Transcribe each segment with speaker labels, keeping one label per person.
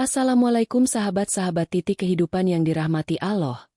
Speaker 1: Assalamualaikum sahabat-sahabat titik kehidupan yang dirahmati Allah.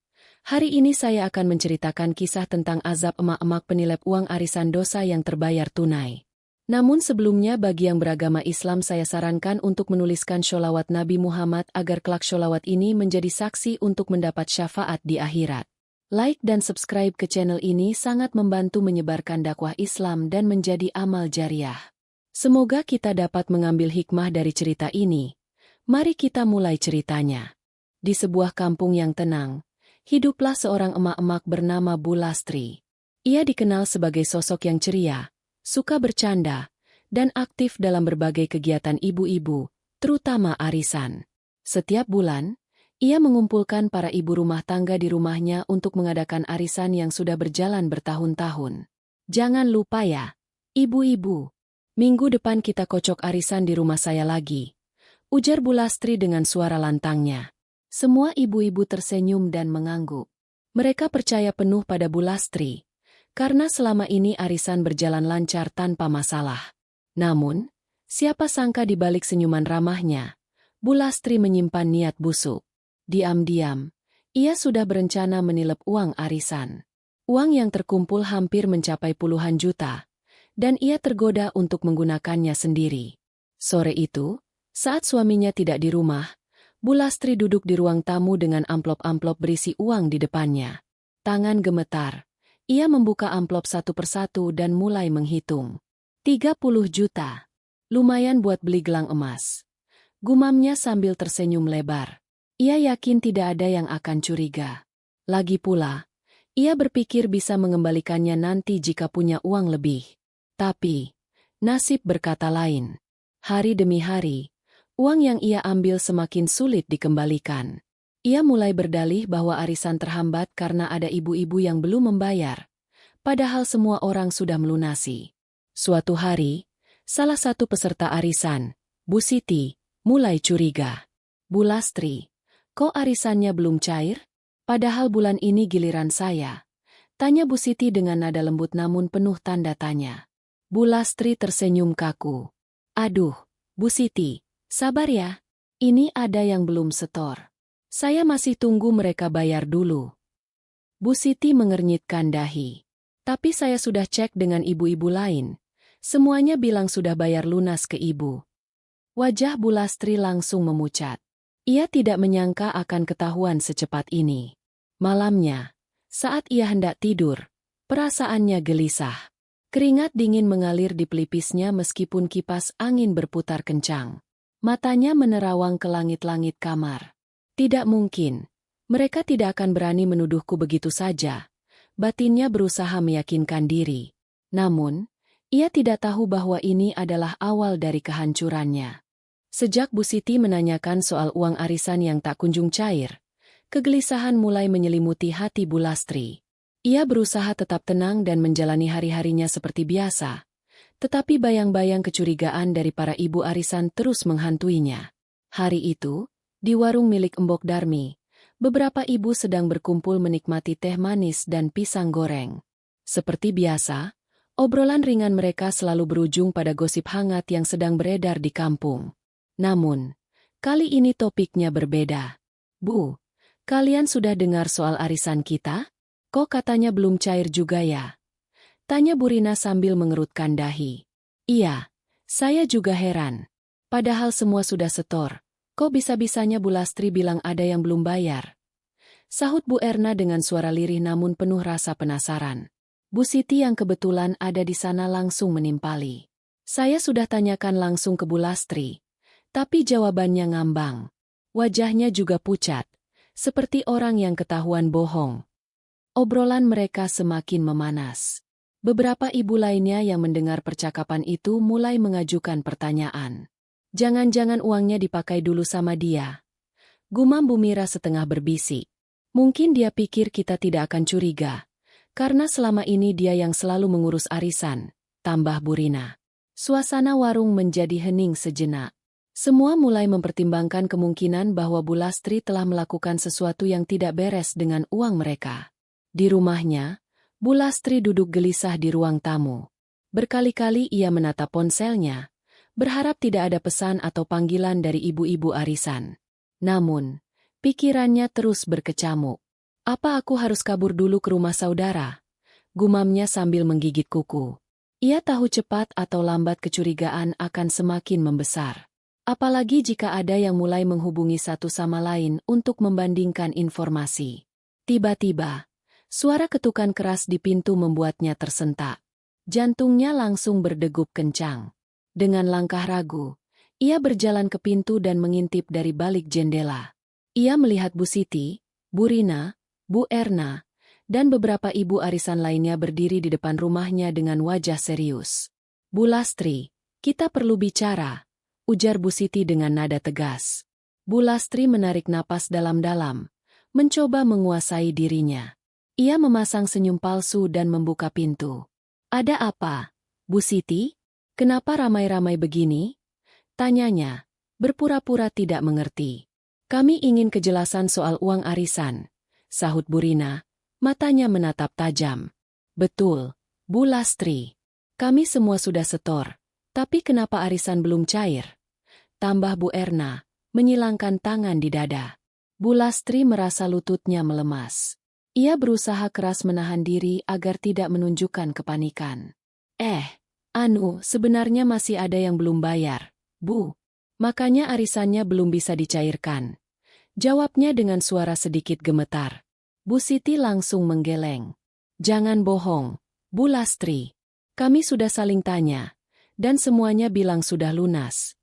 Speaker 1: Hari ini saya akan menceritakan kisah tentang azab emak-emak penilep uang arisan dosa yang terbayar tunai. Namun sebelumnya bagi yang beragama Islam saya sarankan untuk menuliskan sholawat Nabi Muhammad agar kelak sholawat ini menjadi saksi untuk mendapat syafaat di akhirat. Like dan subscribe ke channel ini sangat membantu menyebarkan dakwah Islam dan menjadi amal jariah. Semoga kita dapat mengambil hikmah dari cerita ini. Mari kita mulai ceritanya. Di sebuah kampung yang tenang, hiduplah seorang emak-emak bernama Bu Lastri. Ia dikenal sebagai sosok yang ceria, suka bercanda, dan aktif dalam berbagai kegiatan ibu-ibu, terutama arisan. Setiap bulan, ia mengumpulkan para ibu rumah tangga di rumahnya untuk mengadakan arisan yang sudah berjalan bertahun-tahun. Jangan lupa ya, ibu-ibu. Minggu depan kita kocok arisan di rumah saya lagi, ujar Bu Lastri dengan suara lantangnya. Semua ibu-ibu tersenyum dan mengangguk. Mereka percaya penuh pada Bu Lastri, karena selama ini arisan berjalan lancar tanpa masalah. Namun, siapa sangka di balik senyuman ramahnya, Bu Lastri menyimpan niat busuk. Diam-diam, ia sudah berencana menilep uang arisan. Uang yang terkumpul hampir mencapai puluhan juta, dan ia tergoda untuk menggunakannya sendiri. Sore itu, saat suaminya tidak di rumah, Bu Lastri duduk di ruang tamu dengan amplop-amplop berisi uang di depannya. Tangan gemetar, ia membuka amplop satu persatu dan mulai menghitung. 30 juta. Lumayan buat beli gelang emas. Gumamnya sambil tersenyum lebar. Ia yakin tidak ada yang akan curiga. Lagi pula, ia berpikir bisa mengembalikannya nanti jika punya uang lebih. Tapi, nasib berkata lain. Hari demi hari, uang yang ia ambil semakin sulit dikembalikan. Ia mulai berdalih bahwa arisan terhambat karena ada ibu-ibu yang belum membayar, padahal semua orang sudah melunasi. Suatu hari, salah satu peserta arisan, Bu Siti, mulai curiga. Bu Lastri, kok arisannya belum cair? Padahal bulan ini giliran saya. Tanya Bu Siti dengan nada lembut namun penuh tanda tanya. Bu Lastri tersenyum kaku. Aduh, Bu Siti, sabar ya, ini ada yang belum setor. Saya masih tunggu mereka bayar dulu. Bu Siti mengernyitkan dahi. Tapi saya sudah cek dengan ibu-ibu lain. Semuanya bilang sudah bayar lunas ke ibu. Wajah Bu Lastri langsung memucat. Ia tidak menyangka akan ketahuan secepat ini. Malamnya, saat ia hendak tidur, perasaannya gelisah. Keringat dingin mengalir di pelipisnya meskipun kipas angin berputar kencang. Matanya menerawang ke langit-langit kamar. Tidak mungkin. Mereka tidak akan berani menuduhku begitu saja. Batinnya berusaha meyakinkan diri. Namun, ia tidak tahu bahwa ini adalah awal dari kehancurannya. Sejak Bu Siti menanyakan soal uang arisan yang tak kunjung cair, kegelisahan mulai menyelimuti hati Bu Lastri. Ia berusaha tetap tenang dan menjalani hari-harinya seperti biasa. Tetapi bayang-bayang kecurigaan dari para ibu arisan terus menghantuinya. Hari itu, di warung milik Embok Darmi, beberapa ibu sedang berkumpul menikmati teh manis dan pisang goreng. Seperti biasa, obrolan ringan mereka selalu berujung pada gosip hangat yang sedang beredar di kampung. Namun, kali ini topiknya berbeda. Bu, kalian sudah dengar soal arisan kita? Kok katanya belum cair juga ya? Tanya Bu Rina sambil mengerutkan dahi. Iya, saya juga heran. Padahal semua sudah setor. Kok bisa-bisanya Bu Lastri bilang ada yang belum bayar? Sahut Bu Erna dengan suara lirih namun penuh rasa penasaran. Bu Siti yang kebetulan ada di sana langsung menimpali. Saya sudah tanyakan langsung ke Bu Lastri. Tapi jawabannya ngambang. Wajahnya juga pucat, seperti orang yang ketahuan bohong. Obrolan mereka semakin memanas. Beberapa ibu lainnya yang mendengar percakapan itu mulai mengajukan pertanyaan. Jangan-jangan uangnya dipakai dulu sama dia. Gumam Bu Mira setengah berbisik. Mungkin dia pikir kita tidak akan curiga, karena selama ini dia yang selalu mengurus arisan, tambah Bu Rina. Suasana warung menjadi hening sejenak. Semua mulai mempertimbangkan kemungkinan bahwa Bu Lastri telah melakukan sesuatu yang tidak beres dengan uang mereka. Di rumahnya, Bu Lastri duduk gelisah di ruang tamu. Berkali-kali ia menatap ponselnya, berharap tidak ada pesan atau panggilan dari ibu-ibu arisan. Namun, pikirannya terus berkecamuk. Apa aku harus kabur dulu ke rumah saudara? Gumamnya sambil menggigit kuku. Ia tahu cepat atau lambat kecurigaan akan semakin membesar. Apalagi jika ada yang mulai menghubungi satu sama lain untuk membandingkan informasi. Tiba-tiba, suara ketukan keras di pintu membuatnya tersentak. Jantungnya langsung berdegup kencang. Dengan langkah ragu, ia berjalan ke pintu dan mengintip dari balik jendela. Ia melihat Bu Siti, Bu Rina, Bu Erna, dan beberapa ibu arisan lainnya berdiri di depan rumahnya dengan wajah serius. Bu Lastri, kita perlu bicara, ujar Bu Siti dengan nada tegas. Bu Lastri menarik napas dalam-dalam, mencoba menguasai dirinya. Ia memasang senyum palsu dan membuka pintu. Ada apa, Bu Siti? Kenapa ramai-ramai begini? Tanyanya, berpura-pura tidak mengerti. Kami ingin kejelasan soal uang arisan, sahut Bu Rina, matanya menatap tajam. Betul, Bu Lastri. Kami semua sudah setor, tapi kenapa arisan belum cair? Tambah Bu Erna, menyilangkan tangan di dada. Bu Lastri merasa lututnya melemas. Ia berusaha keras menahan diri agar tidak menunjukkan kepanikan. Sebenarnya masih ada yang belum bayar, Bu. Makanya arisannya belum bisa dicairkan. Jawabnya dengan suara sedikit gemetar. Bu Siti langsung menggeleng. Jangan bohong, Bu Lastri. Kami sudah saling tanya, dan semuanya bilang sudah lunas.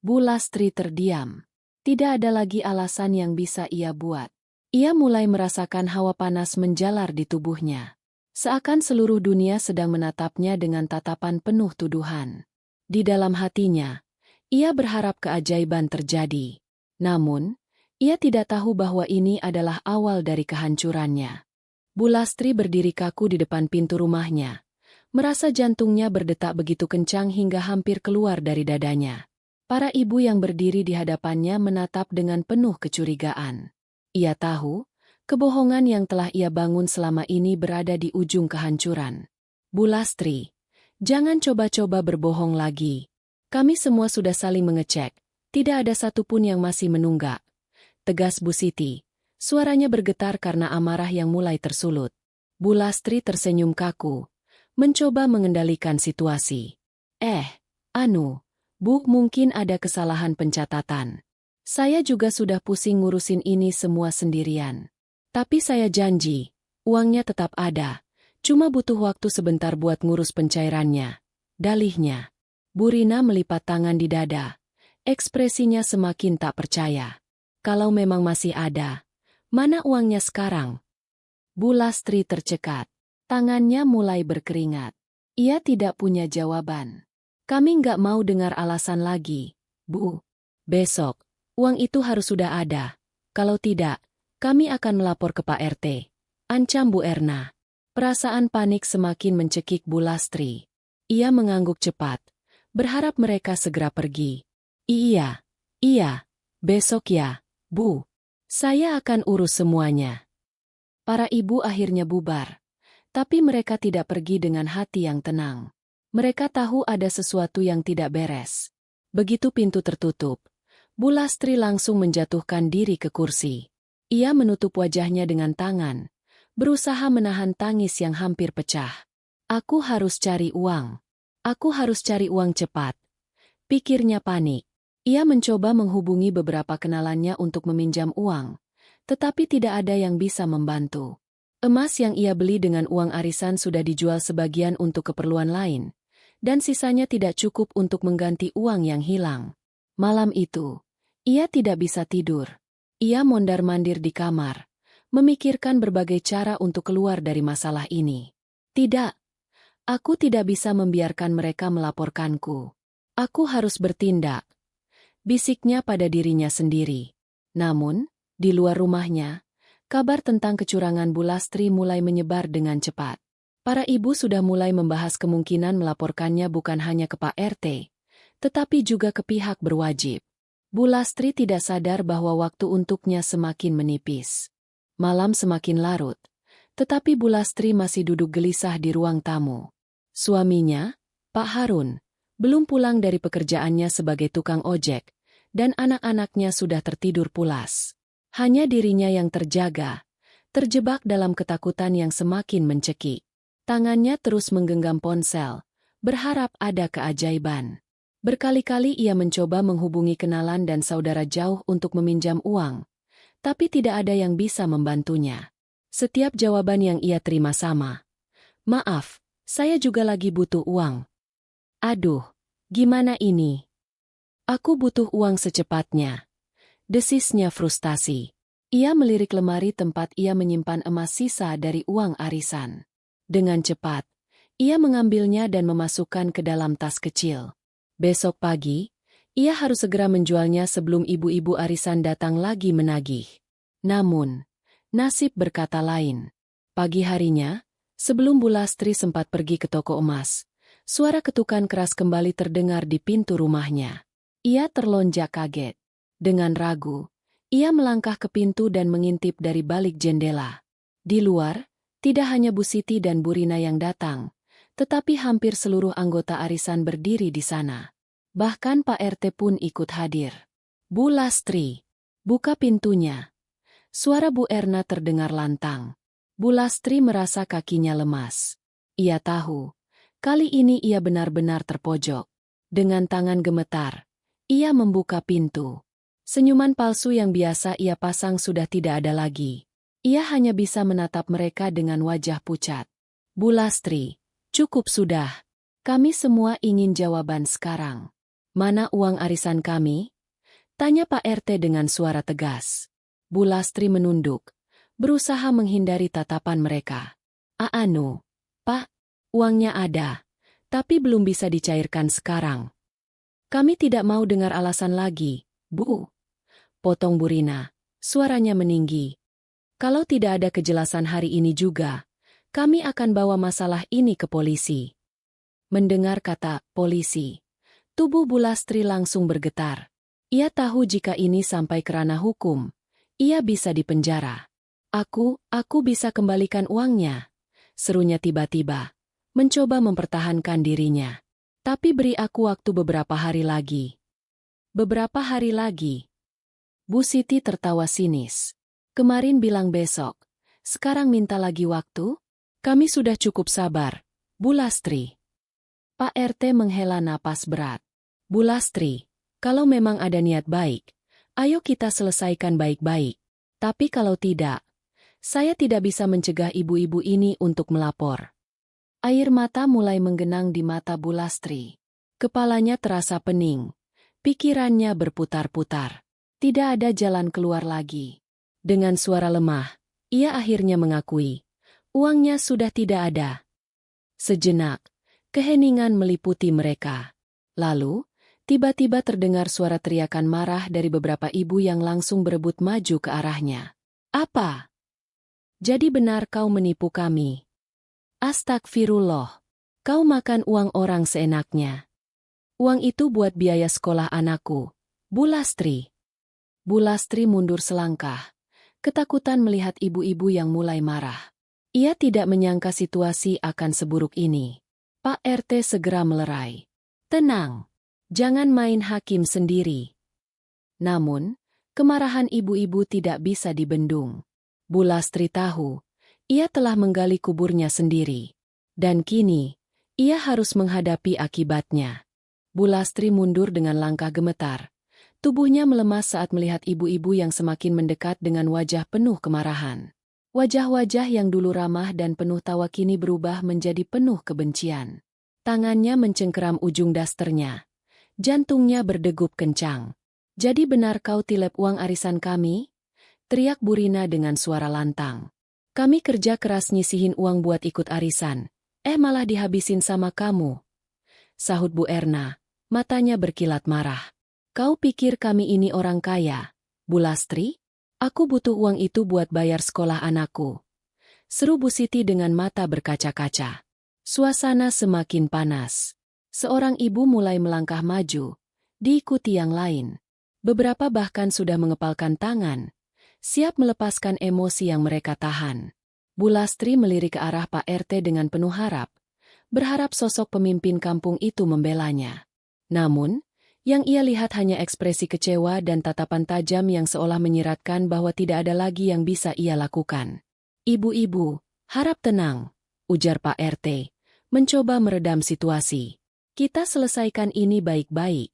Speaker 1: Bu Lastri terdiam. Tidak ada lagi alasan yang bisa ia buat. Ia mulai merasakan hawa panas menjalar di tubuhnya. Seakan seluruh dunia sedang menatapnya dengan tatapan penuh tuduhan. Di dalam hatinya, ia berharap keajaiban terjadi. Namun, ia tidak tahu bahwa ini adalah awal dari kehancurannya. Bu Lastri berdiri kaku di depan pintu rumahnya. Merasa jantungnya berdetak begitu kencang hingga hampir keluar dari dadanya. Para ibu yang berdiri di hadapannya menatap dengan penuh kecurigaan. Ia tahu, kebohongan yang telah ia bangun selama ini berada di ujung kehancuran. Bu Lastri, jangan coba-coba berbohong lagi. Kami semua sudah saling mengecek, tidak ada satupun yang masih menunggak. Tegas Bu Siti, suaranya bergetar karena amarah yang mulai tersulut. Bu Lastri tersenyum kaku, mencoba mengendalikan situasi. Bu, mungkin ada kesalahan pencatatan. Saya juga sudah pusing ngurusin ini semua sendirian. Tapi saya janji, uangnya tetap ada. Cuma butuh waktu sebentar buat ngurus pencairannya. Dalihnya. Bu Rina melipat tangan di dada. Ekspresinya semakin tak percaya. Kalau memang masih ada, mana uangnya sekarang? Bu Lastri tercekat. Tangannya mulai berkeringat. Ia tidak punya jawaban. Kami nggak mau dengar alasan lagi, Bu. Besok, uang itu harus sudah ada. Kalau tidak, kami akan melapor ke Pak RT. Ancam Bu Erna. Perasaan panik semakin mencekik Bu Lastri. Ia mengangguk cepat, berharap mereka segera pergi. Iya, besok ya, Bu. Saya akan urus semuanya. Para ibu akhirnya bubar. Tapi mereka tidak pergi dengan hati yang tenang. Mereka tahu ada sesuatu yang tidak beres. Begitu pintu tertutup, Bu Lastri langsung menjatuhkan diri ke kursi. Ia menutup wajahnya dengan tangan, berusaha menahan tangis yang hampir pecah. Aku harus cari uang. Aku harus cari uang cepat. Pikirnya panik. Ia mencoba menghubungi beberapa kenalannya untuk meminjam uang, tetapi tidak ada yang bisa membantu. Emas yang ia beli dengan uang arisan sudah dijual sebagian untuk keperluan lain, dan sisanya tidak cukup untuk mengganti uang yang hilang. Malam itu, ia tidak bisa tidur. Ia mondar-mandir di kamar, memikirkan berbagai cara untuk keluar dari masalah ini. Tidak, aku tidak bisa membiarkan mereka melaporkanku. Aku harus bertindak, bisiknya pada dirinya sendiri. Namun, di luar rumahnya, kabar tentang kecurangan Bu Lastri mulai menyebar dengan cepat. Para ibu sudah mulai membahas kemungkinan melaporkannya bukan hanya ke Pak RT, tetapi juga ke pihak berwajib. Bu Lastri tidak sadar bahwa waktu untuknya semakin menipis. Malam semakin larut, tetapi Bu Lastri masih duduk gelisah di ruang tamu. Suaminya, Pak Harun, Belum pulang dari pekerjaannya sebagai tukang ojek, dan anak-anaknya sudah tertidur pulas. Hanya dirinya yang terjaga, terjebak dalam ketakutan yang semakin mencekik. Tangannya terus menggenggam ponsel, berharap ada keajaiban. Berkali-kali ia mencoba menghubungi kenalan dan saudara jauh untuk meminjam uang, tapi tidak ada yang bisa membantunya. Setiap jawaban yang ia terima sama. "Maaf, saya juga lagi butuh uang." "Aduh, gimana ini? Aku butuh uang secepatnya," desisnya frustasi. Ia melirik lemari tempat ia menyimpan emas sisa dari uang arisan. Dengan cepat, ia mengambilnya dan memasukkan ke dalam tas kecil. Besok pagi, ia harus segera menjualnya sebelum ibu-ibu arisan datang lagi menagih. Namun, nasib berkata lain. Pagi harinya, sebelum Bu Lastri sempat pergi ke toko emas, suara ketukan keras kembali terdengar di pintu rumahnya. Ia terlonjak kaget. Dengan ragu, ia melangkah ke pintu dan mengintip dari balik jendela. Di luar, tidak hanya Bu Siti dan Bu Rina yang datang, tetapi hampir seluruh anggota arisan berdiri di sana. Bahkan Pak RT pun ikut hadir. "Bu Lastri, buka pintunya." Suara Bu Erna terdengar lantang. Bu Lastri merasa kakinya lemas. Ia tahu, kali ini ia benar-benar terpojok. Dengan tangan gemetar, ia membuka pintu. Senyuman palsu yang biasa ia pasang sudah tidak ada lagi. Ia hanya bisa menatap mereka dengan wajah pucat. "Bu Lastri, cukup sudah. Kami semua ingin jawaban sekarang." "Mana uang arisan kami?" tanya Pak RT dengan suara tegas. Bu Lastri menunduk, berusaha menghindari tatapan mereka. "Anu, Pak, uangnya ada, tapi belum bisa dicairkan sekarang." "Kami tidak mau dengar alasan lagi, Bu," potong Bu Rina, suaranya meninggi. "Kalau tidak ada kejelasan hari ini juga, kami akan bawa masalah ini ke polisi." Mendengar kata polisi, tubuh Bu Lastri langsung bergetar. Ia tahu jika ini sampai ke ranah hukum, ia bisa dipenjara. Aku bisa kembalikan uangnya," serunya tiba-tiba, mencoba mempertahankan dirinya. "Tapi beri aku waktu beberapa hari lagi." "Beberapa hari lagi?" Bu Siti tertawa sinis. "Kemarin bilang besok, sekarang minta lagi waktu? Kami sudah cukup sabar, Bu Lastri." Pak RT menghela napas berat. "Bu Lastri, kalau memang ada niat baik, ayo kita selesaikan baik-baik. Tapi kalau tidak, saya tidak bisa mencegah ibu-ibu ini untuk melapor." Air mata mulai menggenang di mata Bu Lastri. Kepalanya terasa pening. Pikirannya berputar-putar. Tidak ada jalan keluar lagi. Dengan suara lemah, ia akhirnya mengakui, uangnya sudah tidak ada. Sejenak, keheningan meliputi mereka. Lalu, tiba-tiba terdengar suara teriakan marah dari beberapa ibu yang langsung berebut maju ke arahnya. "Apa? Jadi benar kau menipu kami? Astagfirullah. Kau makan uang orang seenaknya. Uang itu buat biaya sekolah anakku, Bu Lastri." Bu Lastri mundur selangkah, ketakutan melihat ibu-ibu yang mulai marah. Ia tidak menyangka situasi akan seburuk ini. Pak RT segera melerai. "Tenang, jangan main hakim sendiri." Namun, kemarahan ibu-ibu tidak bisa dibendung. Bu Lastri tahu, ia telah menggali kuburnya sendiri. Dan kini, ia harus menghadapi akibatnya. Bu Lastri mundur dengan langkah gemetar. Tubuhnya melemas saat melihat ibu-ibu yang semakin mendekat dengan wajah penuh kemarahan. Wajah-wajah yang dulu ramah dan penuh tawa kini berubah menjadi penuh kebencian. Tangannya mencengkeram ujung dasternya. Jantungnya berdegup kencang. "Jadi benar kau tilep uang arisan kami?" teriak Bu Rina dengan suara lantang. "Kami kerja keras nyisihin uang buat ikut arisan, malah dihabisin sama kamu," sahut Bu Erna, matanya berkilat marah. "Kau pikir kami ini orang kaya, Bu Lastri? Aku butuh uang itu buat bayar sekolah anakku," seru Bu Siti dengan mata berkaca-kaca. Suasana semakin panas. Seorang ibu mulai melangkah maju, diikuti yang lain. Beberapa bahkan sudah mengepalkan tangan, siap melepaskan emosi yang mereka tahan. Bu Lastri melirik ke arah Pak RT dengan penuh harap, berharap sosok pemimpin kampung itu membelanya. Namun, yang ia lihat hanya ekspresi kecewa dan tatapan tajam yang seolah menyiratkan bahwa tidak ada lagi yang bisa ia lakukan. "Ibu-ibu, harap tenang," ujar Pak RT, mencoba meredam situasi. "Kita selesaikan ini baik-baik."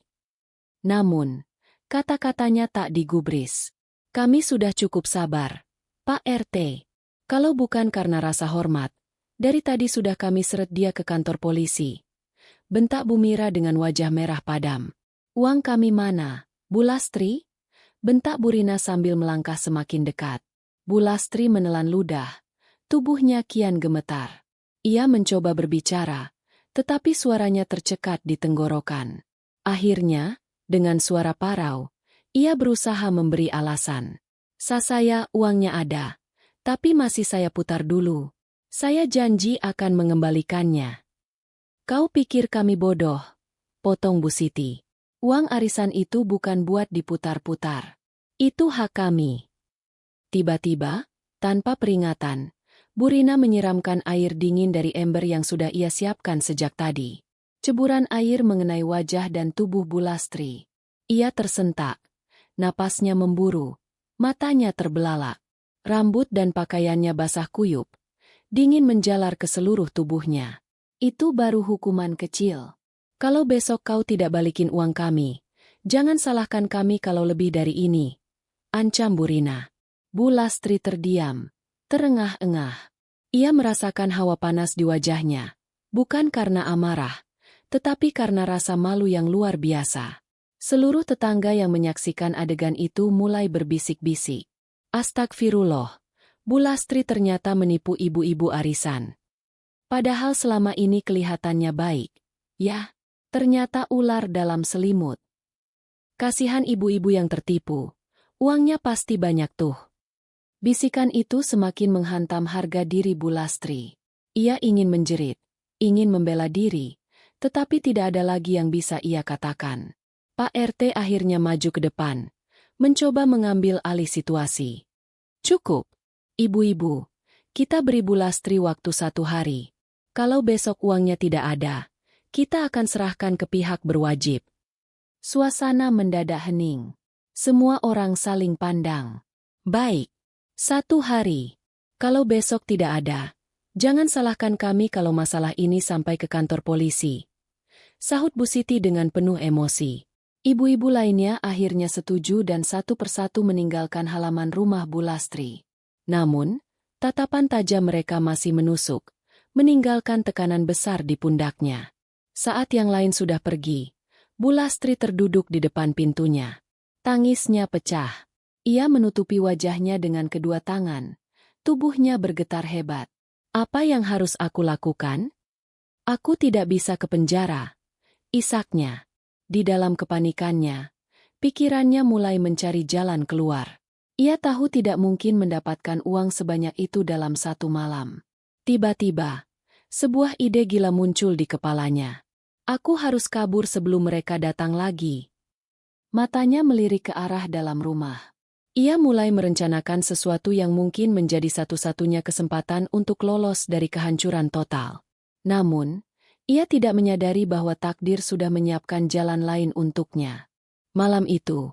Speaker 1: Namun, kata-katanya tak digubris. "Kami sudah cukup sabar, Pak RT. Kalau bukan karena rasa hormat, dari tadi sudah kami seret dia ke kantor polisi," bentak Bu Mira dengan wajah merah padam. "Uang kami mana, Bu Lastri?" bentak Bu Rina sambil melangkah semakin dekat. Bu Lastri menelan ludah, tubuhnya kian gemetar. Ia mencoba berbicara, tetapi suaranya tercekat di tenggorokan. Akhirnya, dengan suara parau, ia berusaha memberi alasan. Saya uangnya ada, tapi masih saya putar dulu. Saya janji akan mengembalikannya." "Kau pikir kami bodoh?" potong Bu Siti. "Uang arisan itu bukan buat diputar-putar. Itu hak kami." Tiba-tiba, tanpa peringatan, Bu Rina menyiramkan air dingin dari ember yang sudah ia siapkan sejak tadi. Ceburan air mengenai wajah dan tubuh Bu Lastri. Ia tersentak, napasnya memburu, matanya terbelalak. Rambut dan pakaiannya basah kuyup, dingin menjalar ke seluruh tubuhnya. "Itu baru hukuman kecil. Kalau besok kau tidak balikin uang kami, jangan salahkan kami kalau lebih dari ini," ancam Bu Rina. Bu Lastri terdiam, terengah-engah. Ia merasakan hawa panas di wajahnya, bukan karena amarah, tetapi karena rasa malu yang luar biasa. Seluruh tetangga yang menyaksikan adegan itu mulai berbisik-bisik. "Astagfirullah, Bu Lastri ternyata menipu ibu-ibu arisan. Padahal selama ini kelihatannya baik. Ya, ternyata ular dalam selimut." "Kasihan ibu-ibu yang tertipu. Uangnya pasti banyak tuh." Bisikan itu semakin menghantam harga diri Bu Lastri. Ia ingin menjerit, ingin membela diri, tetapi tidak ada lagi yang bisa ia katakan. Pak RT akhirnya maju ke depan, mencoba mengambil alih situasi. "Cukup, ibu-ibu. Kita beri Bu Lastri waktu 1 hari. Kalau besok uangnya tidak ada, kita akan serahkan ke pihak berwajib." Suasana mendadak hening. Semua orang saling pandang. "Baik. 1 hari. Kalau besok tidak ada, jangan salahkan kami kalau masalah ini sampai ke kantor polisi," sahut Bu Siti dengan penuh emosi. Ibu-ibu lainnya akhirnya setuju dan satu persatu meninggalkan halaman rumah Bu Lastri. Namun, tatapan tajam mereka masih menusuk, meninggalkan tekanan besar di pundaknya. Saat yang lain sudah pergi, Bu Lastri terduduk di depan pintunya. Tangisnya pecah. Ia menutupi wajahnya dengan kedua tangan. Tubuhnya bergetar hebat. "Apa yang harus aku lakukan? Aku tidak bisa ke penjara," isaknya. Di dalam kepanikannya, pikirannya mulai mencari jalan keluar. Ia tahu tidak mungkin mendapatkan uang sebanyak itu dalam 1 malam. Tiba-tiba, sebuah ide gila muncul di kepalanya. "Aku harus kabur sebelum mereka datang lagi." Matanya melirik ke arah dalam rumah. Ia mulai merencanakan sesuatu yang mungkin menjadi satu-satunya kesempatan untuk lolos dari kehancuran total. Namun, ia tidak menyadari bahwa takdir sudah menyiapkan jalan lain untuknya. Malam itu,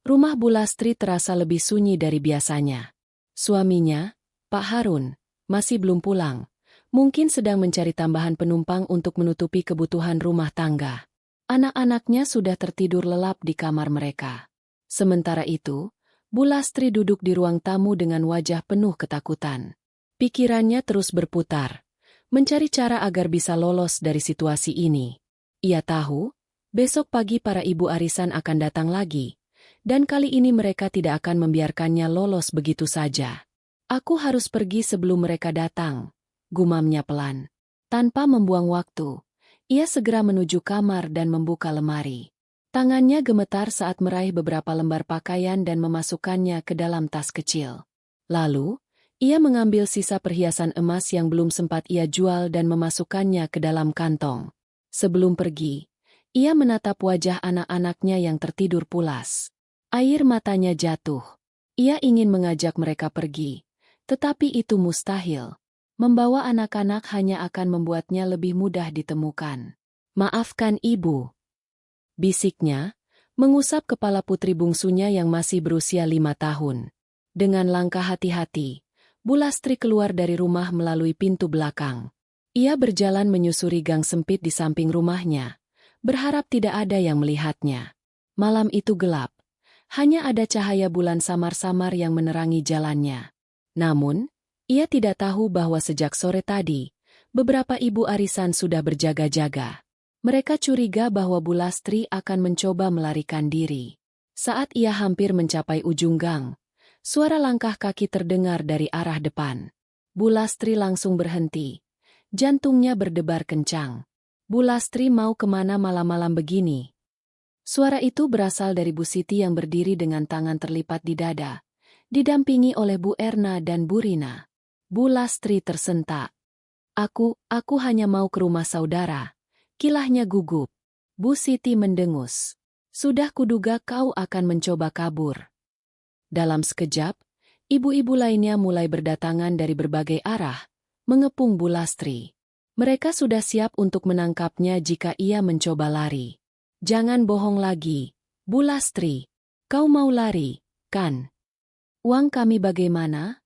Speaker 1: rumah Bu Lastri terasa lebih sunyi dari biasanya. Suaminya, Pak Harun, masih belum pulang. Mungkin sedang mencari tambahan penumpang untuk menutupi kebutuhan rumah tangga. Anak-anaknya sudah tertidur lelap di kamar mereka. Sementara itu, Bu Lastri duduk di ruang tamu dengan wajah penuh ketakutan. Pikirannya terus berputar, mencari cara agar bisa lolos dari situasi ini. Ia tahu, besok pagi para ibu arisan akan datang lagi, dan kali ini mereka tidak akan membiarkannya lolos begitu saja. "Aku harus pergi sebelum mereka datang," gumamnya pelan. Tanpa membuang waktu, ia segera menuju kamar dan membuka lemari. Tangannya gemetar saat meraih beberapa lembar pakaian dan memasukkannya ke dalam tas kecil. Lalu, ia mengambil sisa perhiasan emas yang belum sempat ia jual dan memasukkannya ke dalam kantong. Sebelum pergi, ia menatap wajah anak-anaknya yang tertidur pulas. Air matanya jatuh. Ia ingin mengajak mereka pergi, tetapi itu mustahil. Membawa anak-anak hanya akan membuatnya lebih mudah ditemukan. "Maafkan Ibu." bisiknya, mengusap kepala putri bungsunya yang masih berusia 5 tahun. Dengan langkah hati-hati, Bu Lastri keluar dari rumah melalui pintu belakang. Ia berjalan menyusuri gang sempit di samping rumahnya, berharap tidak ada yang melihatnya. Malam itu gelap. Hanya ada cahaya bulan samar-samar yang menerangi jalannya. Namun, ia tidak tahu bahwa sejak sore tadi, beberapa ibu arisan sudah berjaga-jaga. Mereka curiga bahwa Bu Lastri akan mencoba melarikan diri. Saat ia hampir mencapai ujung gang, suara langkah kaki terdengar dari arah depan. Bu Lastri langsung berhenti. Jantungnya berdebar kencang. Bu Lastri mau kemana malam-malam begini? Suara itu berasal dari Bu Siti yang berdiri dengan tangan terlipat di dada, didampingi oleh Bu Erna dan Bu Rina. Bu Lastri tersentak. Aku hanya mau ke rumah saudara. Kilahnya gugup. Bu Siti mendengus. Sudah kuduga kau akan mencoba kabur. Dalam sekejap, ibu-ibu lainnya mulai berdatangan dari berbagai arah, mengepung Bu Lastri. Mereka sudah siap untuk menangkapnya jika ia mencoba lari. Jangan bohong lagi, Bu Lastri. Kau mau lari, kan? Uang kami bagaimana?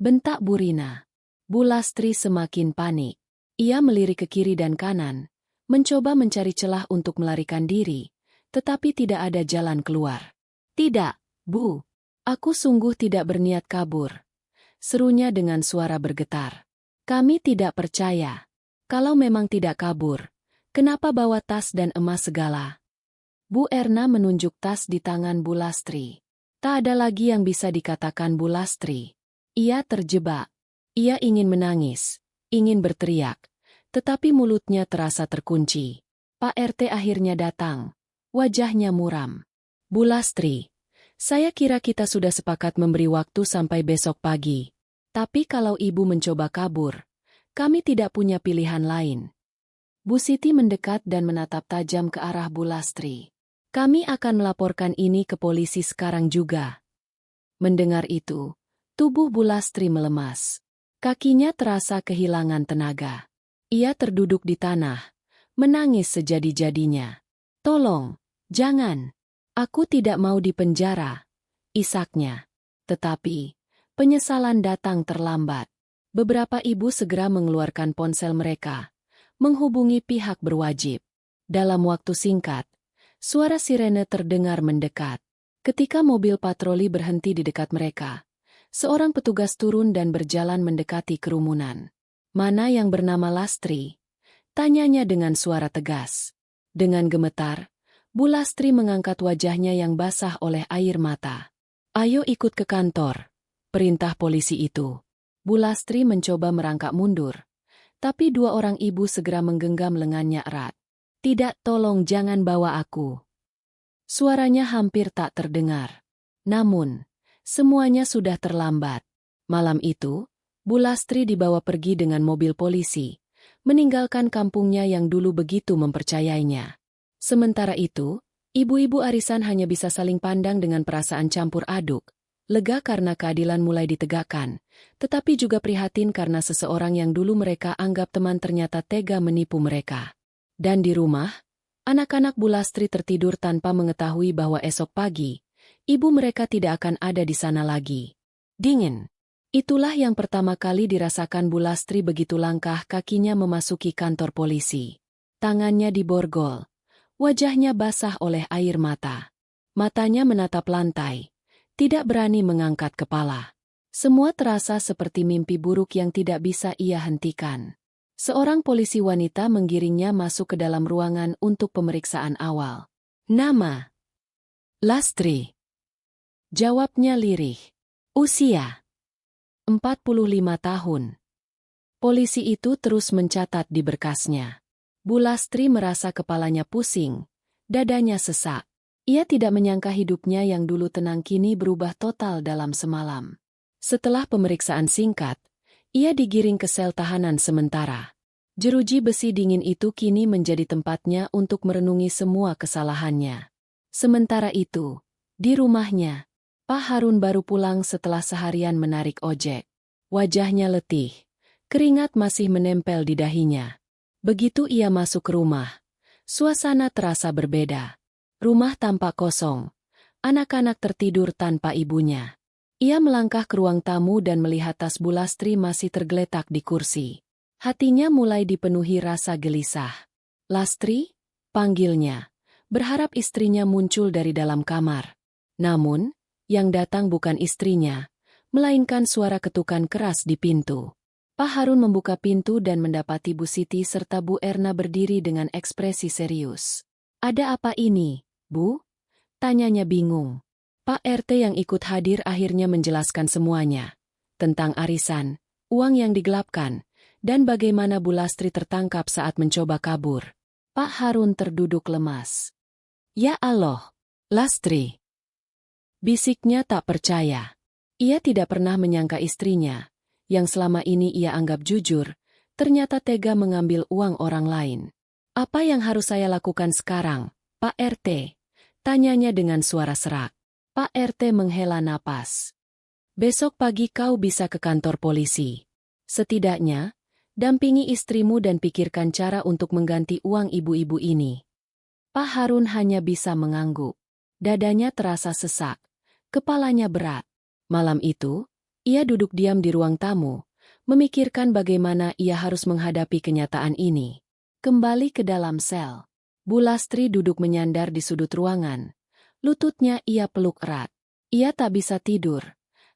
Speaker 1: Bentak Bu Rina. Bu Lastri semakin panik. Ia melirik ke kiri dan kanan, mencoba mencari celah untuk melarikan diri, tetapi tidak ada jalan keluar. Tidak, Bu. Aku sungguh tidak berniat kabur. Serunya dengan suara bergetar. Kami tidak percaya. Kalau memang tidak kabur, kenapa bawa tas dan emas segala? Bu Erna menunjuk tas di tangan Bu Lastri. Tak ada lagi yang bisa dikatakan Bu Lastri. Ia terjebak. Ia ingin menangis, ingin berteriak, tetapi mulutnya terasa terkunci. Pak RT akhirnya datang. Wajahnya muram. Bu Lastri, saya kira kita sudah sepakat memberi waktu sampai besok pagi. Tapi kalau ibu mencoba kabur, kami tidak punya pilihan lain. Bu Siti mendekat dan menatap tajam ke arah Bu Lastri. Kami akan melaporkan ini ke polisi sekarang juga. Mendengar itu, tubuh Bu Lastri melemas. Kakinya terasa kehilangan tenaga. Ia terduduk di tanah, menangis sejadi-jadinya. Tolong, jangan. Aku tidak mau dipenjara, isaknya. Tetapi, penyesalan datang terlambat. Beberapa ibu segera mengeluarkan ponsel mereka, menghubungi pihak berwajib. Dalam waktu singkat, suara sirene terdengar mendekat. Ketika mobil patroli berhenti di dekat mereka, seorang petugas turun dan berjalan mendekati kerumunan. Mana yang bernama Lastri? Tanyanya dengan suara tegas. Dengan gemetar, Bu Lastri mengangkat wajahnya yang basah oleh air mata. Ayo ikut ke kantor, perintah polisi itu. Bu Lastri mencoba merangkak mundur, tapi dua orang ibu segera menggenggam lengannya erat. Tidak, tolong jangan bawa aku. Suaranya hampir tak terdengar. Namun, semuanya sudah terlambat. Malam itu, Bu Lastri dibawa pergi dengan mobil polisi, meninggalkan kampungnya yang dulu begitu mempercayainya. Sementara itu, ibu-ibu arisan hanya bisa saling pandang dengan perasaan campur aduk, lega karena keadilan mulai ditegakkan, tetapi juga prihatin karena seseorang yang dulu mereka anggap teman ternyata tega menipu mereka. Dan di rumah, anak-anak Bu Lastri tertidur tanpa mengetahui bahwa esok pagi, ibu mereka tidak akan ada di sana lagi. Dingin. Itulah yang pertama kali dirasakan Bu Lastri begitu langkah kakinya memasuki kantor polisi. Tangannya diborgol. Wajahnya basah oleh air mata. Matanya menatap lantai. Tidak berani mengangkat kepala. Semua terasa seperti mimpi buruk yang tidak bisa ia hentikan. Seorang polisi wanita menggiringnya masuk ke dalam ruangan untuk pemeriksaan awal. Nama? Lastri. Jawabnya lirih. Usia? 45 tahun. Polisi itu terus mencatat di berkasnya. Bu Lastri merasa kepalanya pusing, dadanya sesak. Ia tidak menyangka hidupnya yang dulu tenang kini berubah total dalam semalam. Setelah pemeriksaan singkat, ia digiring ke sel tahanan sementara. Jeruji besi dingin itu kini menjadi tempatnya untuk merenungi semua kesalahannya. Sementara itu, di rumahnya, Pak Harun baru pulang setelah seharian menarik ojek. Wajahnya letih, keringat masih menempel di dahinya. Begitu ia masuk ke rumah, suasana terasa berbeda. Rumah tampak kosong. Anak-anak tertidur tanpa ibunya. Ia melangkah ke ruang tamu dan melihat tas Bu Lastri masih tergeletak di kursi. Hatinya mulai dipenuhi rasa gelisah. "Lastri?" panggilnya, berharap istrinya muncul dari dalam kamar. Namun, yang datang bukan istrinya, melainkan suara ketukan keras di pintu. Pak Harun membuka pintu dan mendapati Bu Siti serta Bu Erna berdiri dengan ekspresi serius. "Ada apa ini, Bu?" tanyanya bingung. Pak RT yang ikut hadir akhirnya menjelaskan semuanya. Tentang arisan, uang yang digelapkan, dan bagaimana Bu Lastri tertangkap saat mencoba kabur. Pak Harun terduduk lemas. "Ya Allah, Lastri!" bisiknya tak percaya. Ia tidak pernah menyangka istrinya, yang selama ini ia anggap jujur, ternyata tega mengambil uang orang lain. "Apa yang harus saya lakukan sekarang, Pak RT?" tanyanya dengan suara serak. Pak RT menghela napas. "Besok pagi kau bisa ke kantor polisi. Setidaknya, dampingi istrimu dan pikirkan cara untuk mengganti uang ibu-ibu ini." Pak Harun hanya bisa mengangguk. Dadanya terasa sesak. Kepalanya berat. Malam itu, ia duduk diam di ruang tamu, memikirkan bagaimana ia harus menghadapi kenyataan ini. Kembali ke dalam sel. Bu Lastri duduk menyandar di sudut ruangan. Lututnya ia peluk erat. Ia tak bisa tidur,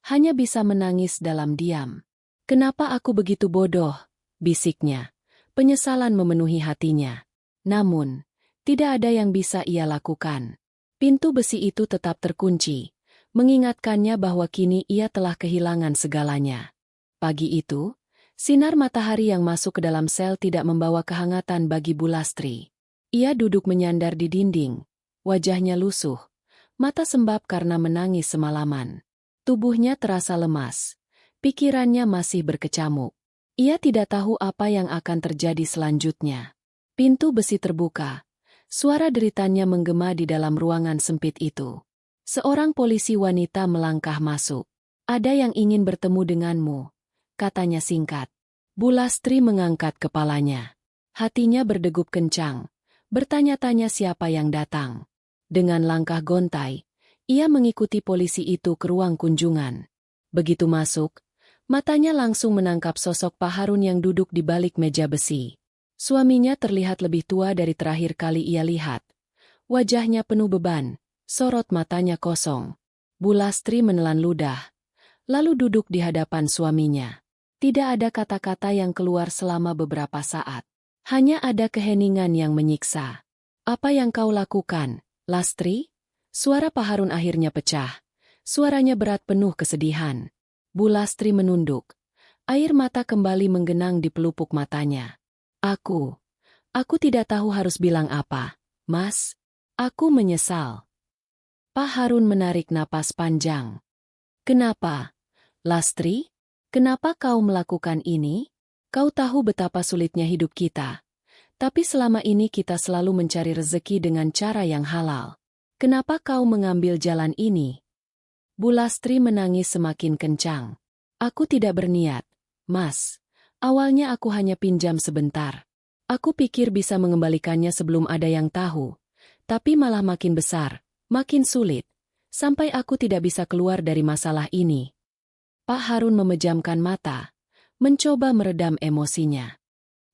Speaker 1: hanya bisa menangis dalam diam. "Kenapa aku begitu bodoh?" bisiknya. Penyesalan memenuhi hatinya. Namun, tidak ada yang bisa ia lakukan. Pintu besi itu tetap terkunci, mengingatkannya bahwa kini ia telah kehilangan segalanya. Pagi itu, sinar matahari yang masuk ke dalam sel tidak membawa kehangatan bagi Bu Lastri. Ia duduk menyandar di dinding, wajahnya lusuh, mata sembab karena menangis semalaman. Tubuhnya terasa lemas, pikirannya masih berkecamuk. Ia tidak tahu apa yang akan terjadi selanjutnya. Pintu besi terbuka, suara deritannya menggema di dalam ruangan sempit itu. Seorang polisi wanita melangkah masuk. "Ada yang ingin bertemu denganmu," katanya singkat. Bu Lastri mengangkat kepalanya. Hatinya berdegup kencang. Bertanya-tanya siapa yang datang. Dengan langkah gontai, ia mengikuti polisi itu ke ruang kunjungan. Begitu masuk, matanya langsung menangkap sosok Pak Harun yang duduk di balik meja besi. Suaminya terlihat lebih tua dari terakhir kali ia lihat. Wajahnya penuh beban, sorot matanya kosong. Bu Lastri menelan ludah, lalu duduk di hadapan suaminya. Tidak ada kata-kata yang keluar selama beberapa saat. Hanya ada keheningan yang menyiksa. "Apa yang kau lakukan, Lastri?" Suara Pak Harun akhirnya pecah. Suaranya berat penuh kesedihan. Bu Lastri menunduk. Air mata kembali menggenang di pelupuk matanya. Aku tidak tahu harus bilang apa, Mas. Aku menyesal." Pak Harun menarik napas panjang. "Kenapa, Lastri? Kenapa kau melakukan ini? Kau tahu betapa sulitnya hidup kita. Tapi selama ini kita selalu mencari rezeki dengan cara yang halal. Kenapa kau mengambil jalan ini?" Bu Lastri menangis semakin kencang. "Aku tidak berniat, Mas. Awalnya aku hanya pinjam sebentar. Aku pikir bisa mengembalikannya sebelum ada yang tahu. Tapi malah makin besar, makin sulit. Sampai aku tidak bisa keluar dari masalah ini." Pak Harun memejamkan mata, mencoba meredam emosinya.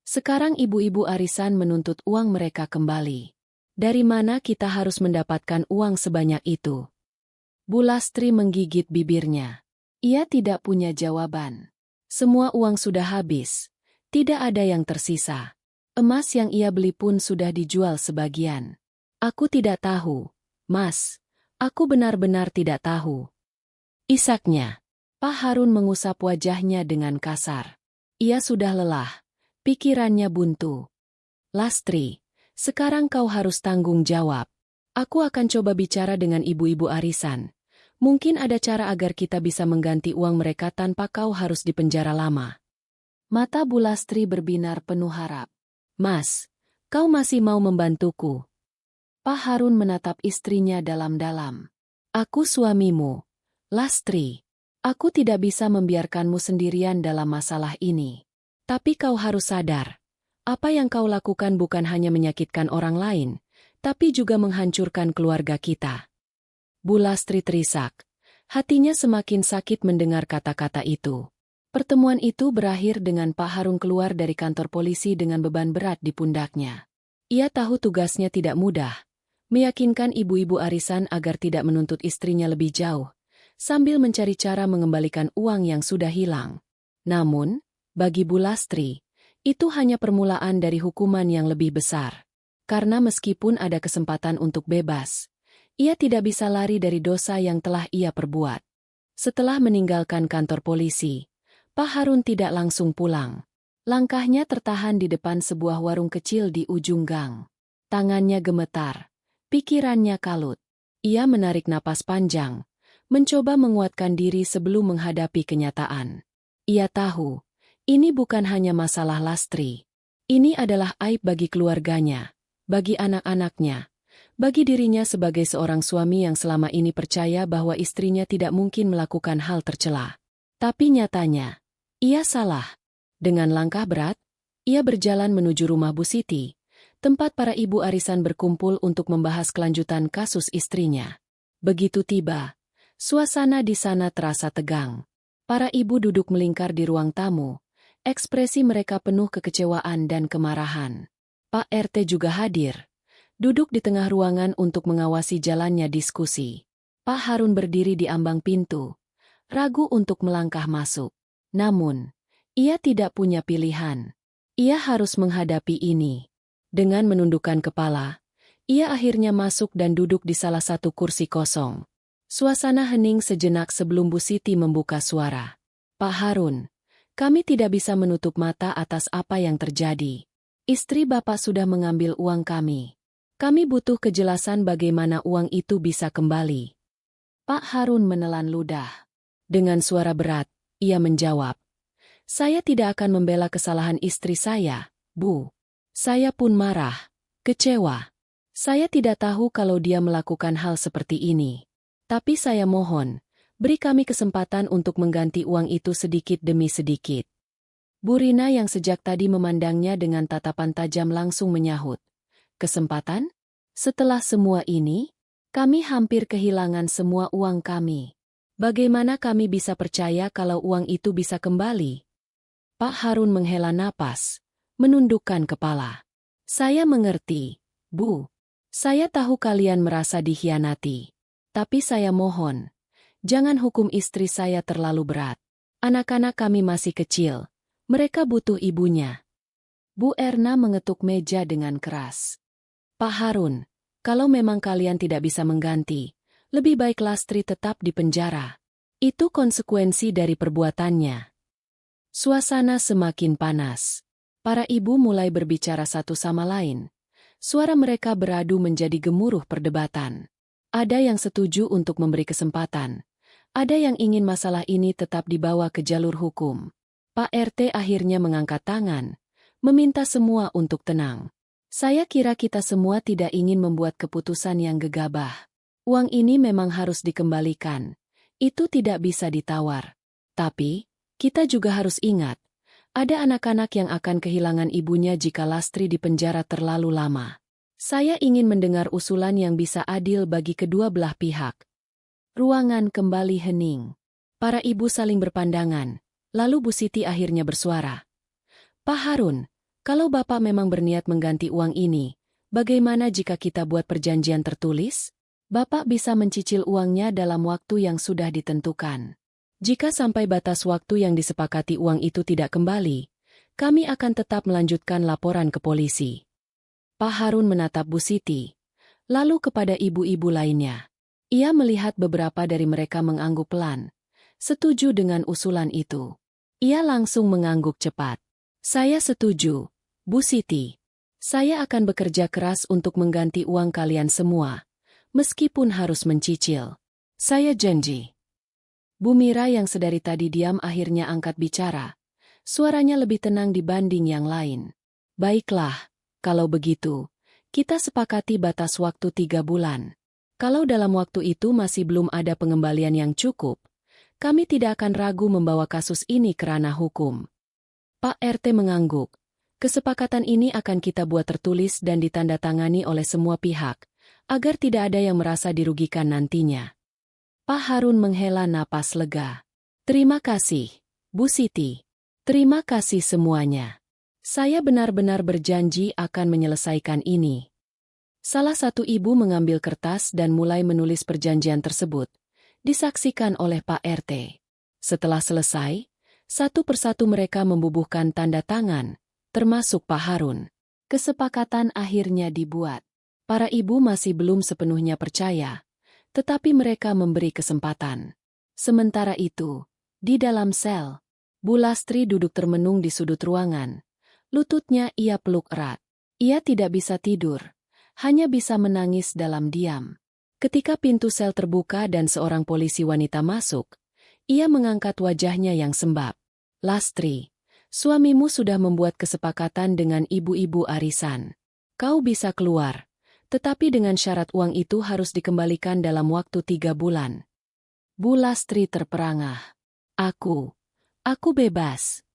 Speaker 1: Sekarang ibu-ibu arisan menuntut uang mereka kembali. Dari mana kita harus mendapatkan uang sebanyak itu? Bu Lastri menggigit bibirnya. Ia tidak punya jawaban. Semua uang sudah habis. Tidak ada yang tersisa. Emas yang ia beli pun sudah dijual sebagian. "Aku tidak tahu, Mas. Aku benar-benar tidak tahu." Isaknya. Pak Harun mengusap wajahnya dengan kasar. Ia sudah lelah. Pikirannya buntu. "Lastri, sekarang kau harus tanggung jawab. Aku akan coba bicara dengan ibu-ibu arisan. Mungkin ada cara agar kita bisa mengganti uang mereka tanpa kau harus dipenjara lama." Mata Bu Lastri berbinar penuh harap. "Mas, kau masih mau membantuku?" Pak Harun menatap istrinya dalam-dalam. "Aku suamimu, Lastri. Aku tidak bisa membiarkanmu sendirian dalam masalah ini. Tapi kau harus sadar, apa yang kau lakukan bukan hanya menyakitkan orang lain, tapi juga menghancurkan keluarga kita. Bu Lastri terisak. Hatinya semakin sakit mendengar kata-kata itu. Pertemuan itu berakhir dengan Pak Harun keluar dari kantor polisi dengan beban berat di pundaknya. Ia tahu tugasnya tidak mudah, meyakinkan ibu-ibu arisan agar tidak menuntut istrinya lebih jauh, sambil mencari cara mengembalikan uang yang sudah hilang. Namun, bagi Bu Lastri, itu hanya permulaan dari hukuman yang lebih besar. Karena meskipun ada kesempatan untuk bebas, ia tidak bisa lari dari dosa yang telah ia perbuat. Setelah meninggalkan kantor polisi, Pak Harun tidak langsung pulang. Langkahnya tertahan di depan sebuah warung kecil di ujung gang. Tangannya gemetar, pikirannya kalut. Ia menarik napas panjang, mencoba menguatkan diri sebelum menghadapi kenyataan. Ia tahu, ini bukan hanya masalah Lastri. Ini adalah aib bagi keluarganya, bagi anak-anaknya, bagi dirinya sebagai seorang suami yang selama ini percaya bahwa istrinya tidak mungkin melakukan hal tercela. Tapi nyatanya, ia salah. Dengan langkah berat, ia berjalan menuju rumah Bu Siti, tempat para ibu arisan berkumpul untuk membahas kelanjutan kasus istrinya. Begitu tiba, suasana di sana terasa tegang. Para ibu duduk melingkar di ruang tamu, ekspresi mereka penuh kekecewaan dan kemarahan. Pak RT juga hadir, duduk di tengah ruangan untuk mengawasi jalannya diskusi. Pak Harun berdiri di ambang pintu, ragu untuk melangkah masuk. Namun, ia tidak punya pilihan. Ia harus menghadapi ini. Dengan menundukkan kepala, ia akhirnya masuk dan duduk di salah satu kursi kosong. Suasana hening sejenak sebelum Bu Siti membuka suara. Pak Harun, kami tidak bisa menutup mata atas apa yang terjadi. Istri Bapak sudah mengambil uang kami. Kami butuh kejelasan bagaimana uang itu bisa kembali. Pak Harun menelan ludah. Dengan suara berat, ia menjawab, "Saya tidak akan membela kesalahan istri saya, Bu. Saya pun marah, kecewa. Saya tidak tahu kalau dia melakukan hal seperti ini. Tapi saya mohon, beri kami kesempatan untuk mengganti uang itu sedikit demi sedikit." Bu Rina yang sejak tadi memandangnya dengan tatapan tajam langsung menyahut, "Kesempatan? Setelah semua ini, kami hampir kehilangan semua uang kami. Bagaimana kami bisa percaya kalau uang itu bisa kembali?" Pak Harun menghela napas, menundukkan kepala. "Saya mengerti, Bu. Saya tahu kalian merasa dikhianati. Tapi saya mohon, jangan hukum istri saya terlalu berat. Anak-anak kami masih kecil. Mereka butuh ibunya." Bu Erna mengetuk meja dengan keras. "Pak Harun, kalau memang kalian tidak bisa mengganti, lebih baik Lastri tetap di penjara. Itu konsekuensi dari perbuatannya." Suasana semakin panas. Para ibu mulai berbicara satu sama lain. Suara mereka beradu menjadi gemuruh perdebatan. Ada yang setuju untuk memberi kesempatan. Ada yang ingin masalah ini tetap dibawa ke jalur hukum. Pak RT akhirnya mengangkat tangan, meminta semua untuk tenang. "Saya kira kita semua tidak ingin membuat keputusan yang gegabah. Uang ini memang harus dikembalikan. Itu tidak bisa ditawar. Tapi, kita juga harus ingat, ada anak-anak yang akan kehilangan ibunya jika Lastri di penjara terlalu lama. Saya ingin mendengar usulan yang bisa adil bagi kedua belah pihak." Ruangan kembali hening. Para ibu saling berpandangan, lalu Bu Siti akhirnya bersuara. "Pak Harun, kalau Bapak memang berniat mengganti uang ini, bagaimana jika kita buat perjanjian tertulis? Bapak bisa mencicil uangnya dalam waktu yang sudah ditentukan. Jika sampai batas waktu yang disepakati uang itu tidak kembali, kami akan tetap melanjutkan laporan ke polisi." Pak Harun menatap Bu Siti, lalu kepada ibu-ibu lainnya. Ia melihat beberapa dari mereka mengangguk pelan, setuju dengan usulan itu. Ia langsung mengangguk cepat. "Saya setuju, Bu Siti. Saya akan bekerja keras untuk mengganti uang kalian semua, meskipun harus mencicil. Saya janji." Bu Mira yang sedari tadi diam akhirnya angkat bicara. Suaranya lebih tenang dibanding yang lain. "Baiklah, kalau begitu, kita sepakati batas waktu 3 bulan. Kalau dalam waktu itu masih belum ada pengembalian yang cukup, kami tidak akan ragu membawa kasus ini ke ranah hukum." Pak RT mengangguk. Kesepakatan ini akan kita buat tertulis dan ditandatangani oleh semua pihak, agar tidak ada yang merasa dirugikan nantinya. Pak Harun menghela napas lega. Terima kasih, Bu Siti. Terima kasih semuanya. Saya benar-benar berjanji akan menyelesaikan ini. Salah satu ibu mengambil kertas dan mulai menulis perjanjian tersebut, disaksikan oleh Pak RT. Setelah selesai, satu persatu mereka membubuhkan tanda tangan, termasuk Pak Harun. Kesepakatan akhirnya dibuat. Para ibu masih belum sepenuhnya percaya, tetapi mereka memberi kesempatan. Sementara itu, di dalam sel, Bu Lastri duduk termenung di sudut ruangan. Lututnya ia peluk erat. Ia tidak bisa tidur, hanya bisa menangis dalam diam. Ketika pintu sel terbuka dan seorang polisi wanita masuk, ia mengangkat wajahnya yang sembab. Lastri, suamimu sudah membuat kesepakatan dengan ibu-ibu arisan. Kau bisa keluar, tetapi dengan syarat uang itu harus dikembalikan dalam waktu 3 bulan. Bu Lastri terperangah. Aku bebas.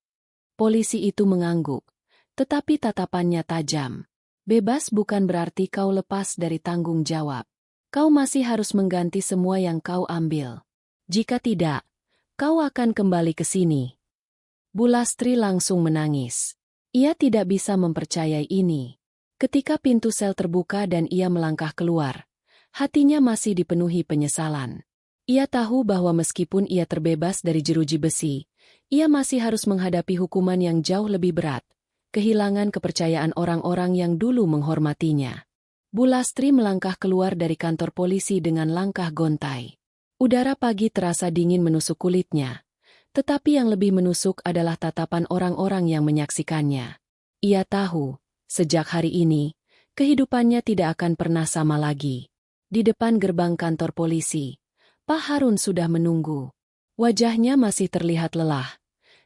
Speaker 1: Polisi itu mengangguk, tetapi tatapannya tajam. Bebas bukan berarti kau lepas dari tanggung jawab. Kau masih harus mengganti semua yang kau ambil. Jika tidak, kau akan kembali ke sini. Bu Lastri langsung menangis. Ia tidak bisa mempercayai ini. Ketika pintu sel terbuka dan ia melangkah keluar, hatinya masih dipenuhi penyesalan. Ia tahu bahwa meskipun ia terbebas dari jeruji besi, ia masih harus menghadapi hukuman yang jauh lebih berat, kehilangan kepercayaan orang-orang yang dulu menghormatinya. Bu Lastri melangkah keluar dari kantor polisi dengan langkah gontai. Udara pagi terasa dingin menusuk kulitnya. Tetapi yang lebih menusuk adalah tatapan orang-orang yang menyaksikannya. Ia tahu, sejak hari ini, kehidupannya tidak akan pernah sama lagi. Di depan gerbang kantor polisi, Pak Harun sudah menunggu. Wajahnya masih terlihat lelah.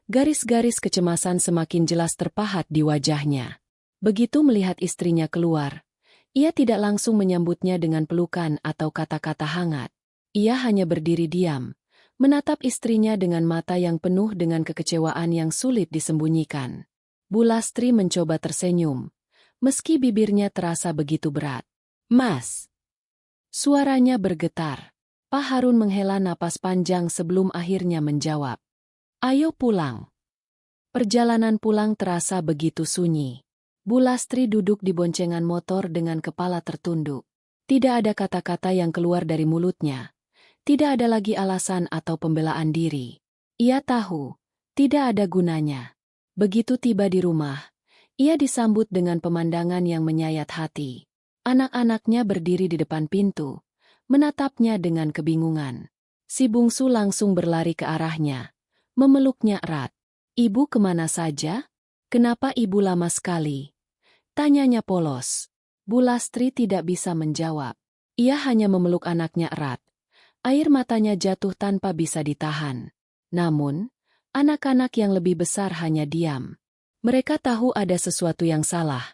Speaker 1: Garis-garis kecemasan semakin jelas terpahat di wajahnya. Begitu melihat istrinya keluar, ia tidak langsung menyambutnya dengan pelukan atau kata-kata hangat. Ia hanya berdiri diam, menatap istrinya dengan mata yang penuh dengan kekecewaan yang sulit disembunyikan. Bu Lastri mencoba tersenyum, meski bibirnya terasa begitu berat. "Mas!" Suaranya bergetar. Pak Harun menghela napas panjang sebelum akhirnya menjawab. "Ayo pulang." Perjalanan pulang terasa begitu sunyi. Bu Lastri duduk di boncengan motor dengan kepala tertunduk. Tidak ada kata-kata yang keluar dari mulutnya. Tidak ada lagi alasan atau pembelaan diri. Ia tahu, tidak ada gunanya. Begitu tiba di rumah, ia disambut dengan pemandangan yang menyayat hati. Anak-anaknya berdiri di depan pintu, menatapnya dengan kebingungan. Si bungsu langsung berlari ke arahnya, memeluknya erat. "Ibu kemana saja? Kenapa ibu lama sekali?" tanyanya polos. Bu Lastri tidak bisa menjawab. Ia hanya memeluk anaknya erat. Air matanya jatuh tanpa bisa ditahan. Namun, anak-anak yang lebih besar hanya diam. Mereka tahu ada sesuatu yang salah,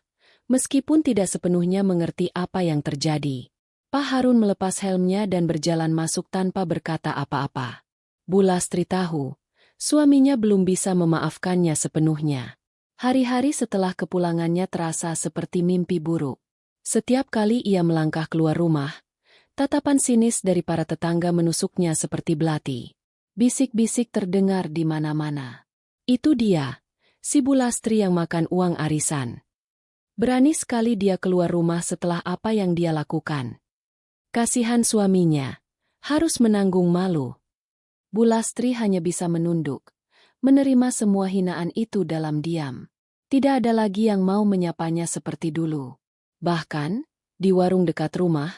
Speaker 1: meskipun tidak sepenuhnya mengerti apa yang terjadi. Pak Harun melepas helmnya dan berjalan masuk tanpa berkata apa-apa. Bu Lastri tahu, suaminya belum bisa memaafkannya sepenuhnya. Hari-hari setelah kepulangannya terasa seperti mimpi buruk. Setiap kali ia melangkah keluar rumah, tatapan sinis dari para tetangga menusuknya seperti belati. Bisik-bisik terdengar di mana-mana. Itu dia, si Bu Lastri yang makan uang arisan. Berani sekali dia keluar rumah setelah apa yang dia lakukan. Kasihan suaminya, harus menanggung malu. Bu Lastri hanya bisa menunduk, menerima semua hinaan itu dalam diam. Tidak ada lagi yang mau menyapanya seperti dulu. Bahkan, di warung dekat rumah,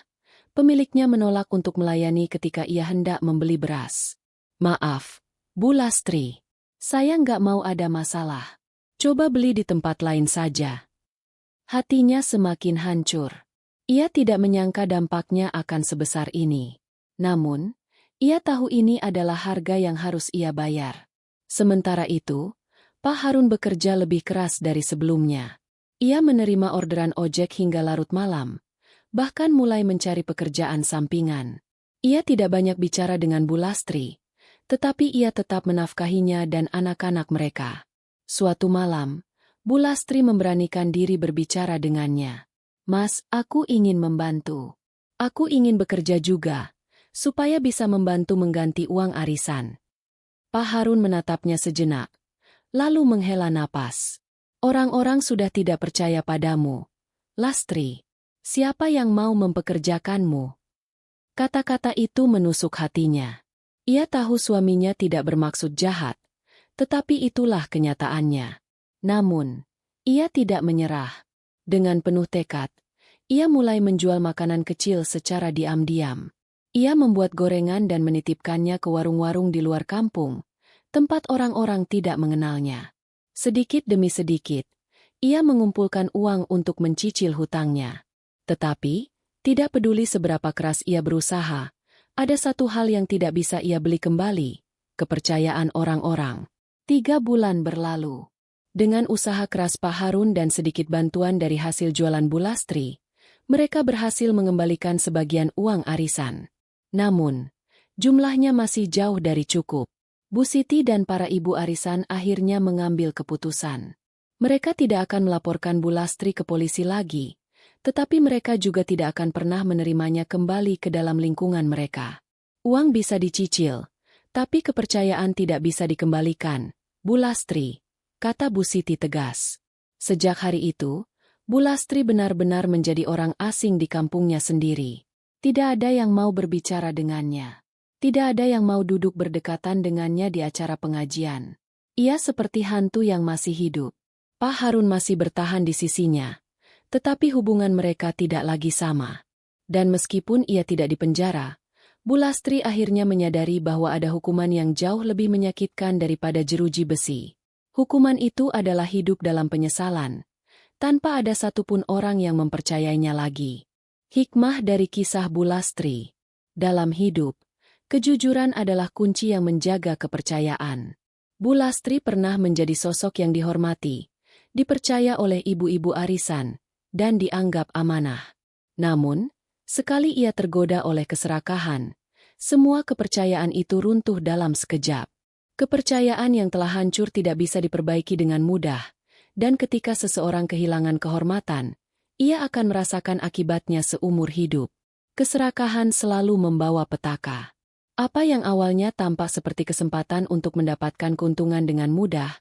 Speaker 1: pemiliknya menolak untuk melayani ketika ia hendak membeli beras. "Maaf, Bu Lastri. Saya nggak mau ada masalah. Coba beli di tempat lain saja." Hatinya semakin hancur. Ia tidak menyangka dampaknya akan sebesar ini. Namun, ia tahu ini adalah harga yang harus ia bayar. Sementara itu, Pak Harun bekerja lebih keras dari sebelumnya. Ia menerima orderan ojek hingga larut malam. Bahkan mulai mencari pekerjaan sampingan. Ia tidak banyak bicara dengan Bu Lastri, tetapi ia tetap menafkahinya dan anak-anak mereka. Suatu malam, Bu Lastri memberanikan diri berbicara dengannya. Mas, aku ingin membantu. Aku ingin bekerja juga, supaya bisa membantu mengganti uang arisan. Pak Harun menatapnya sejenak, lalu menghela napas. Orang-orang sudah tidak percaya padamu. Lastri, siapa yang mau mempekerjakanmu? Kata-kata itu menusuk hatinya. Ia tahu suaminya tidak bermaksud jahat, tetapi itulah kenyataannya. Namun, ia tidak menyerah. Dengan penuh tekad, ia mulai menjual makanan kecil secara diam-diam. Ia membuat gorengan dan menitipkannya ke warung-warung di luar kampung, tempat orang-orang tidak mengenalnya. Sedikit demi sedikit, ia mengumpulkan uang untuk mencicil hutangnya. Tetapi, tidak peduli seberapa keras ia berusaha, ada satu hal yang tidak bisa ia beli kembali, kepercayaan orang-orang. 3 bulan berlalu. Dengan usaha keras Pak Harun dan sedikit bantuan dari hasil jualan Bu Lastri, mereka berhasil mengembalikan sebagian uang arisan. Namun, jumlahnya masih jauh dari cukup. Bu Siti dan para ibu arisan akhirnya mengambil keputusan. Mereka tidak akan melaporkan Bu Lastri ke polisi lagi, tetapi mereka juga tidak akan pernah menerimanya kembali ke dalam lingkungan mereka. Uang bisa dicicil, tapi kepercayaan tidak bisa dikembalikan, Bu Lastri, kata Bu Siti tegas. Sejak hari itu, Bu Lastri benar-benar menjadi orang asing di kampungnya sendiri. Tidak ada yang mau berbicara dengannya. Tidak ada yang mau duduk berdekatan dengannya di acara pengajian. Ia seperti hantu yang masih hidup. Pak Harun masih bertahan di sisinya, tetapi hubungan mereka tidak lagi sama. Dan meskipun ia tidak dipenjara, Bu Lastri akhirnya menyadari bahwa ada hukuman yang jauh lebih menyakitkan daripada jeruji besi. Hukuman itu adalah hidup dalam penyesalan, tanpa ada satupun orang yang mempercayainya lagi. Hikmah dari kisah Bu Lastri. Dalam hidup, kejujuran adalah kunci yang menjaga kepercayaan. Bu Lastri pernah menjadi sosok yang dihormati, dipercaya oleh ibu-ibu arisan, dan dianggap amanah. Namun, sekali ia tergoda oleh keserakahan, semua kepercayaan itu runtuh dalam sekejap. Kepercayaan yang telah hancur tidak bisa diperbaiki dengan mudah, dan ketika seseorang kehilangan kehormatan, ia akan merasakan akibatnya seumur hidup. Keserakahan selalu membawa petaka. Apa yang awalnya tampak seperti kesempatan untuk mendapatkan keuntungan dengan mudah,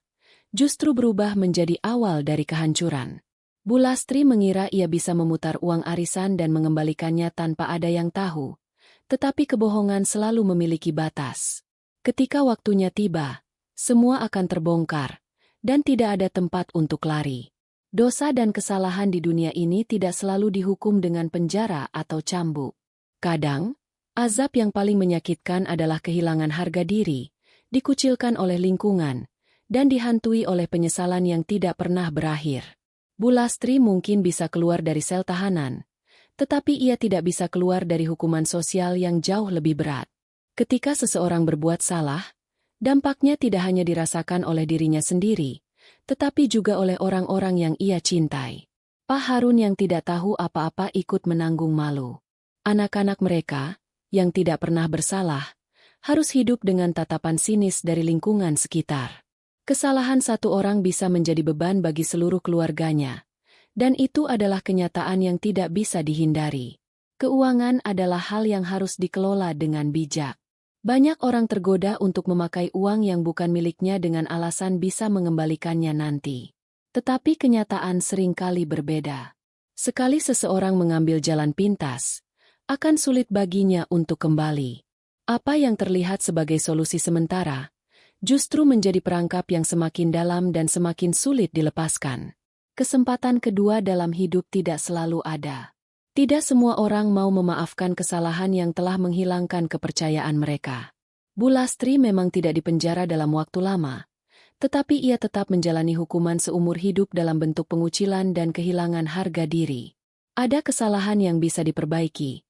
Speaker 1: justru berubah menjadi awal dari kehancuran. Bu Lastri mengira ia bisa memutar uang arisan dan mengembalikannya tanpa ada yang tahu, tetapi kebohongan selalu memiliki batas. Ketika waktunya tiba, semua akan terbongkar, dan tidak ada tempat untuk lari. Dosa dan kesalahan di dunia ini tidak selalu dihukum dengan penjara atau cambuk. Kadang, azab yang paling menyakitkan adalah kehilangan harga diri, dikucilkan oleh lingkungan, dan dihantui oleh penyesalan yang tidak pernah berakhir. Bu Lastri mungkin bisa keluar dari sel tahanan, tetapi ia tidak bisa keluar dari hukuman sosial yang jauh lebih berat. Ketika seseorang berbuat salah, dampaknya tidak hanya dirasakan oleh dirinya sendiri, tetapi juga oleh orang-orang yang ia cintai. Pak Harun yang tidak tahu apa-apa ikut menanggung malu. Anak-anak mereka, yang tidak pernah bersalah, harus hidup dengan tatapan sinis dari lingkungan sekitar. Kesalahan satu orang bisa menjadi beban bagi seluruh keluarganya, dan itu adalah kenyataan yang tidak bisa dihindari. Keuangan adalah hal yang harus dikelola dengan bijak. Banyak orang tergoda untuk memakai uang yang bukan miliknya dengan alasan bisa mengembalikannya nanti. Tetapi kenyataan seringkali berbeda. Sekali seseorang mengambil jalan pintas, akan sulit baginya untuk kembali. Apa yang terlihat sebagai solusi sementara, justru menjadi perangkap yang semakin dalam dan semakin sulit dilepaskan. Kesempatan kedua dalam hidup tidak selalu ada. Tidak semua orang mau memaafkan kesalahan yang telah menghilangkan kepercayaan mereka. Bu Lastri memang tidak dipenjara dalam waktu lama, tetapi ia tetap menjalani hukuman seumur hidup dalam bentuk pengucilan dan kehilangan harga diri. Ada kesalahan yang bisa diperbaiki,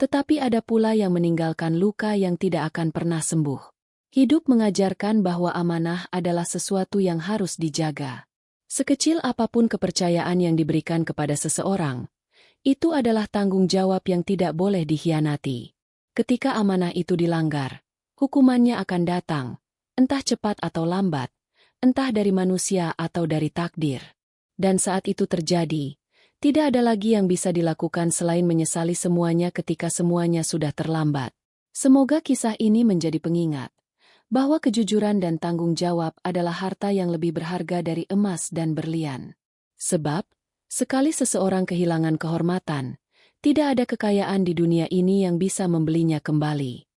Speaker 1: tetapi ada pula yang meninggalkan luka yang tidak akan pernah sembuh. Hidup mengajarkan bahwa amanah adalah sesuatu yang harus dijaga. Sekecil apapun kepercayaan yang diberikan kepada seseorang, itu adalah tanggung jawab yang tidak boleh dikhianati. Ketika amanah itu dilanggar, hukumannya akan datang, entah cepat atau lambat, entah dari manusia atau dari takdir. Dan saat itu terjadi, tidak ada lagi yang bisa dilakukan selain menyesali semuanya ketika semuanya sudah terlambat. Semoga kisah ini menjadi pengingat bahwa kejujuran dan tanggung jawab adalah harta yang lebih berharga dari emas dan berlian. Sebab, sekali seseorang kehilangan kehormatan, tidak ada kekayaan di dunia ini yang bisa membelinya kembali.